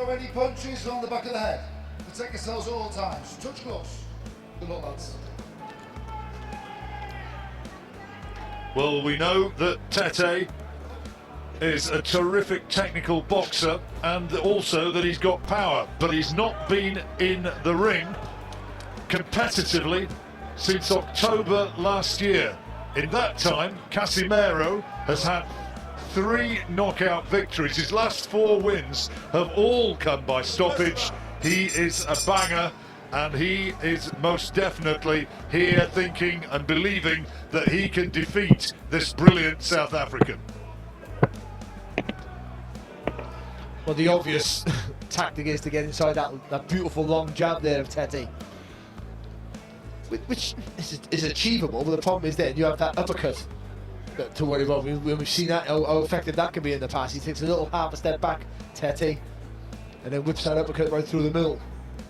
throw any punches on the back of the head. Protect yourselves at all times. Touch gloves. Good luck, lads. Well, we know that Tete is a terrific technical boxer and also that he's got power, but he's not been in the ring competitively since October last year. In that time, Casimero has had 3 knockout victories. His last 4 wins have all come by stoppage. He is a banger, and he is most definitely here thinking and believing that he can defeat this brilliant South African. Well, the obvious tactic is to get inside that beautiful long jab there of Tete, which is achievable, but the problem is then you have that uppercut to worry about. We've seen that, how effective that can be in the past. He takes a little half a step back, Tete, and then whips that uppercut right through the middle.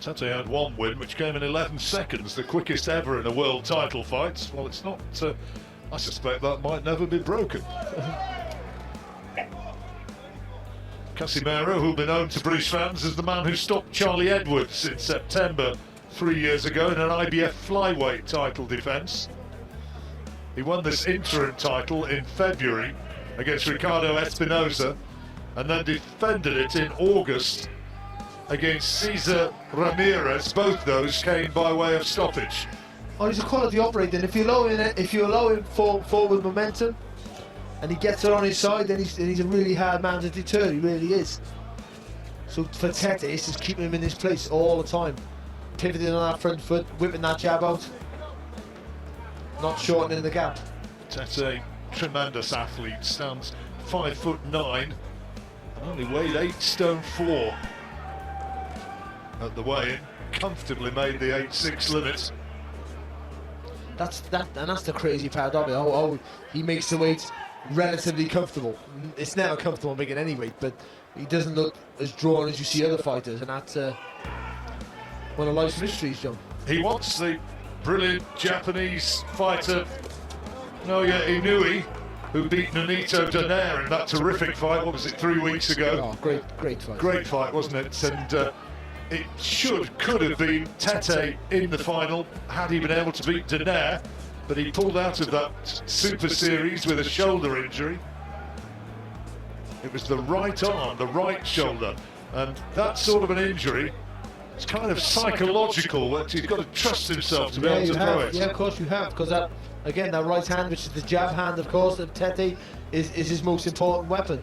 Tete had 1 win, which came in 11 seconds, the quickest ever in a world title fight. Well, it's not, I suspect that might never be broken. Casimero, who'll be known to British fans as the man who stopped Charlie Edwards in September 3 years ago in an IBF flyweight title defence. He won this interim title in February against Ricardo Espinosa and then defended it in August against Cesar Ramirez. Both those came by way of stoppage. Oh, he's a quality operator, and if you allow him forward momentum and he gets it on his side, then he's a really hard man to deter. He really is. So for Tete, it's just keeping him in this place all the time, pivoting on that front foot, whipping that jab out, not shortening the gap. Tete, tremendous athlete, stands 5'9" and only weighed 8 stone 4 at the weigh-in. Comfortably made the 8'6" limit. That's the crazy part of it. Oh, he makes the weight relatively comfortable. It's never comfortable making any weight, but he doesn't look as drawn as you see other fighters, and that's one of life's mysteries, John. He wants the brilliant Japanese fighter Naoya Inoue, who beat Nonito Donaire in that terrific fight. What was it, 3 weeks ago? Oh, great fight. Great fight, wasn't it? And it could have been Tete in the final had he been able to beat Donaire, but he pulled out of that Super Series with a shoulder injury. It was the right arm, the right shoulder, and that sort of an injury, it's kind of psychological. He's got to trust himself to be able to throw it. Yeah, of course you have, because that right hand, which is the jab hand, of course, of Tete, is his most important weapon.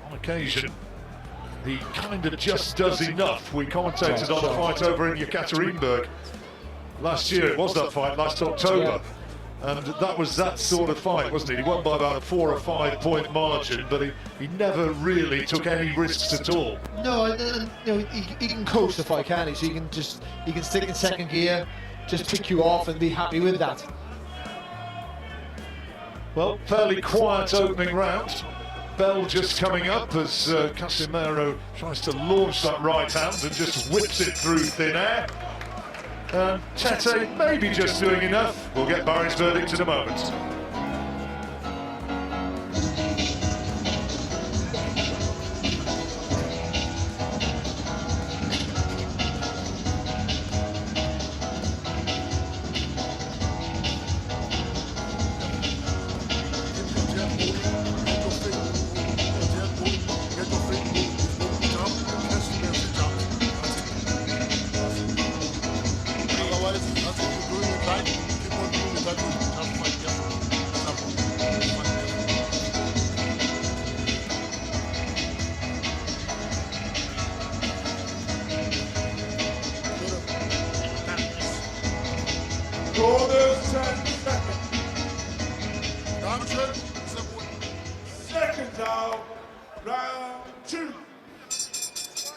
On occasion, he kind of just does enough. We commentated on the fight over in Yekaterinburg last year. It was that fight last October. And that was that sort of fight, wasn't it? He won by about a 4 or 5 point margin, but he never really took any risks at all. No, he can coach the fight, can't he? So he can stick in second gear, just pick you off and be happy with that. Well, fairly quiet opening round. Bell just coming up as Casimero tries to launch that right hand and just whips it through thin air. Tete maybe just doing enough. We'll get Barry's verdict in a moment.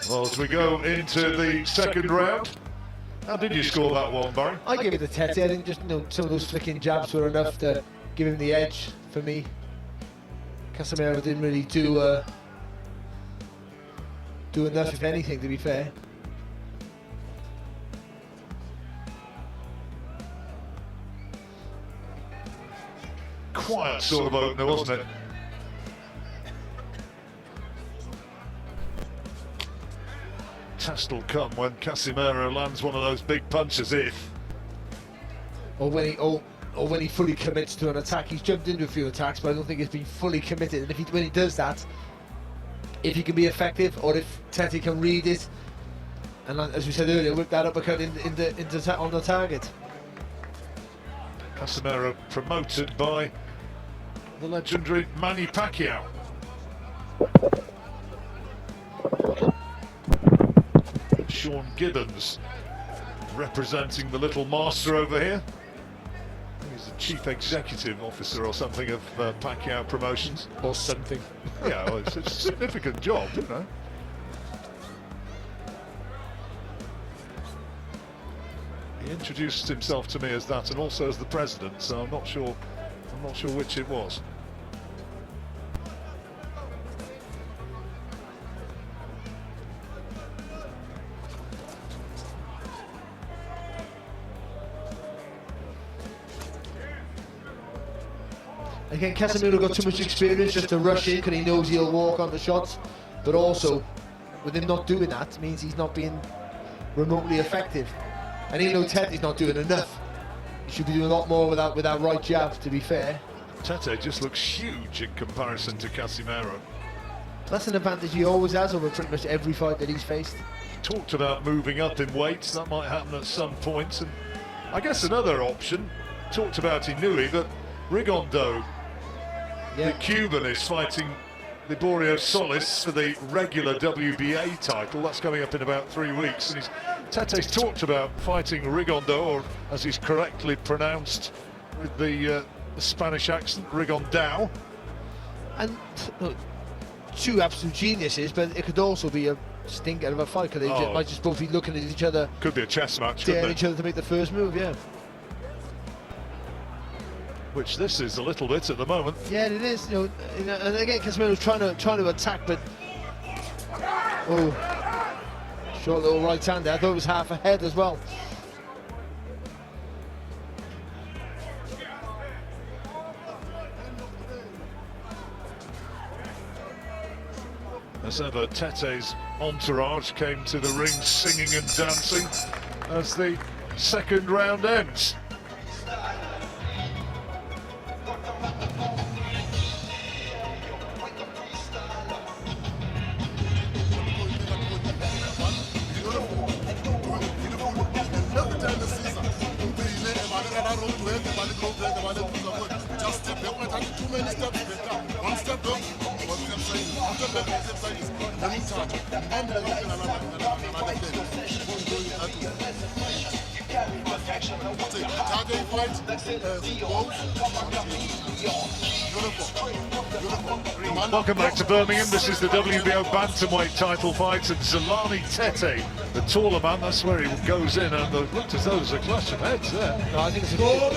Well, as we go into the second round, how did you score that one, Barry? I gave it to Tete. I think just some of those flicking jabs were enough to give him the edge for me. Casimero didn't really do enough, if anything, to be fair. Quiet sort of opener, wasn't it? test will come when Casimero lands one of those big punches, if. Or when he fully commits to an attack. He's jumped into a few attacks, but I don't think he's been fully committed. And when he does that, if he can be effective, or if Tete can read it, and as we said earlier, whip that uppercut on the target. Casimero promoted by the legendary Manny Pacquiao. Sean Gibbons representing the little master over here. He's the chief executive officer or something of Pacquiao Promotions. Or something. Yeah, well, it's a significant job, you know. He introduced himself to me as that, and also as the president. So I'm not sure which it was. Again, Casimero got too much experience just to rush in because he knows he'll walk on the shots, but also with him not doing that means he's not being remotely effective. And even though Tete's not doing enough, he should be doing a lot more with that right jab, to be fair. Tete just looks huge in comparison to Casimero. That's an advantage he always has over pretty much every fight that he's faced. Talked about moving up in weights, that might happen at some point. And I guess another option, talked about Inui, but Rigondeaux, the Cuban, is fighting Liborio Solis for the regular WBA title. That's coming up in about 3 weeks. And Tete's talked about fighting Rigondeaux, or as he's correctly pronounced with the Spanish accent, Rigondeaux. And look, two absolute geniuses, but it could also be a stinker of a fight, because they might just both be looking at each other. Could be a chess match, daring each other to make the first move, yeah. Which this is a little bit at the moment. Yeah, it is. You know, and again, Casimero's trying to attack, but short little right hand there. I thought it was half a head as well. As ever, Tete's entourage came to the ring singing and dancing as the second round ends. Welcome back to Birmingham. This is the WBO bantamweight title fight, and Zolani Tete, the taller man, that's where he goes in, and it looked as though there's a clash of heads there. No, I think it's a good,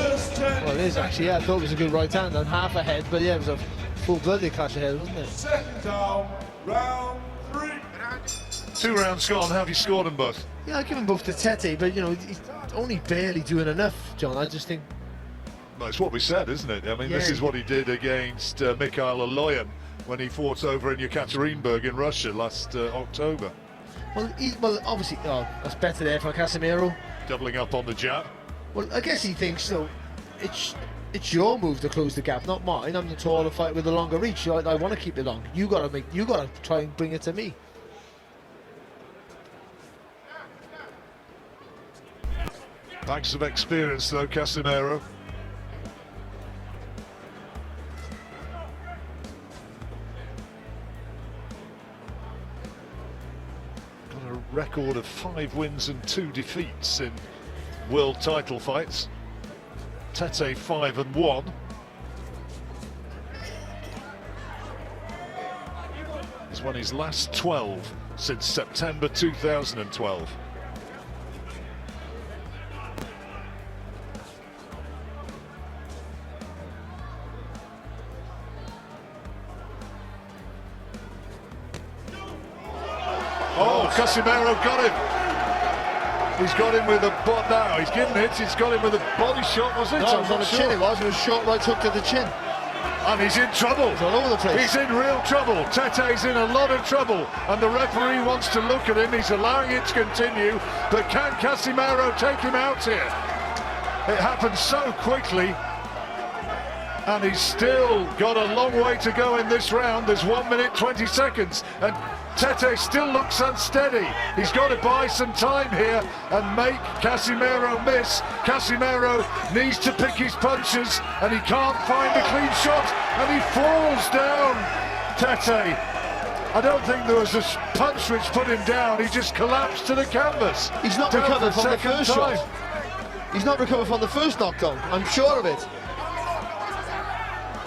well, it is actually, yeah, I thought it was a good right hand and half a head, but yeah, it was a full-blooded clash of heads, wasn't it? Second down, round 3. 2 rounds gone. How have you scored them both? Yeah, I give them both to Tete, but you know, he's only barely doing enough, John. I just think. Well, it's what we said, isn't it? I mean, this is what he did against Mikhail Aloyan when he fought over in Yekaterinburg in Russia last October. Well, obviously, that's better there for Casimero. Doubling up on the jab. Well, I guess he thinks, it's your move to close the gap, not mine. I'm the taller fighter with the longer reach. I want to keep it long. You gotta try and bring it to me. Bags of experience though, Casimero. Got a record of 5 wins and 2 defeats in world title fights. Tete 5-1. He's won his last 12 since September 2012. Oh, Casimero got him. He's got him with a butt now. He's given it. He's got him with a body shot, was it? No, it was on the chin. It was a short right hook to the chin. And he's in trouble. He's all over the place. He's in real trouble. Tete's in a lot of trouble. And the referee wants to look at him. He's allowing it to continue. But can Casimero take him out here? It happened so quickly. And he's still got a long way to go in this round. There's 1 minute 20 seconds. And Tete still looks unsteady. He's got to buy some time here and make Casimero miss. Casimero needs to pick his punches and he can't find a clean shot and he falls down. Tete, I don't think there was a punch which put him down. He just collapsed to the canvas. He's not Down recovered for from the first time. shot. He's not recovered from the first knockdown, I'm sure of it.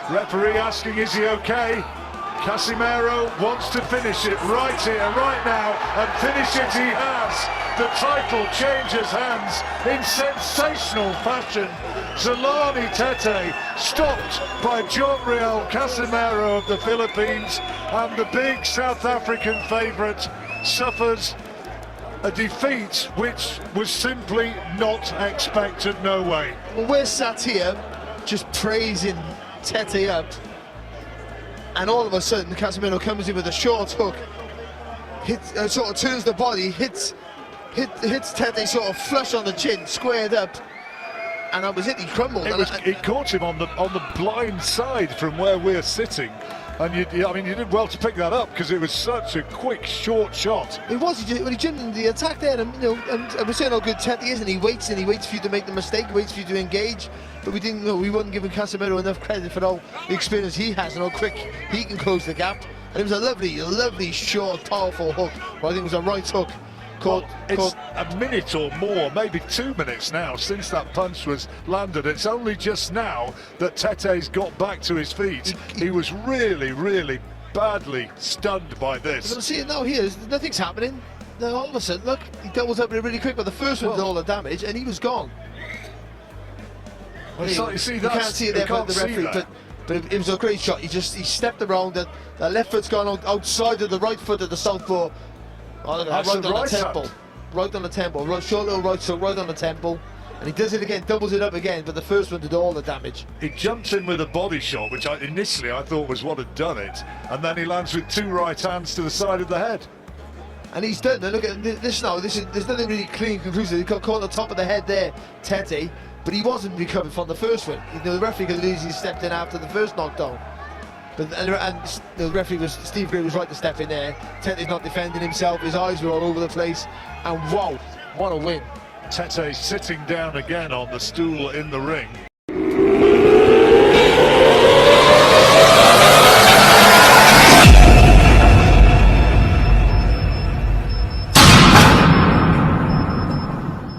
Referee asking, is he okay? Casimero wants to finish it right here, right now, and finish it he has. The title changes hands in sensational fashion. Zolani Tete stopped by Riel Casimero of the Philippines, and the big South African favourite suffers a defeat which was simply not expected, no way. Well, we're sat here just praising Tete up, and all of a sudden Casimero comes in with a short hook, sort of turns the body, hits Tete sort of flush on the chin, squared up, and that was it. He crumbled. It caught him on the blind side from where we're sitting, and you did well to pick that up because it was such a quick, short shot. It was. He jumped the attack there, and and we're saying how good Tete is, and he waits for you to make the mistake, waits for you to engage. But we weren't giving Casimero enough credit for all the experience he has and how quick he can close the gap. And it was a lovely, short, powerful hook. Well, I think it was a right hook. It's a minute or more, maybe 2 minutes now since that punch was landed. It's only just now that Tete's got back to his feet. He was really badly stunned by this. But see it now here, nothing's happening. Then all of a sudden, look, he doubles up really quick, but the first one did all the damage and he was gone. Well, You can't see it there by the referee, but it was a great shot. He stepped around it. The left foot's gone outside of the right foot of the southpaw. Oh, look at that, right on the temple. Right on the temple. Right, short little right hook right on the temple. And he does it again, doubles it up again, but the first one did all the damage. He jumps in with a body shot, which initially I thought was what had done it, and then he lands with 2 right hands to the side of the head. And he's done. Now look at this now. There's nothing really clean, conclusive. He got caught at the top of the head there, Tete. But he wasn't recovered from the first one. The referee could lose. He stepped in after the first knockdown. But and the referee Steve Gray was right to step in there. Tete's not defending himself. His eyes were all over the place. And wow, what a win! Tete sitting down again on the stool in the ring.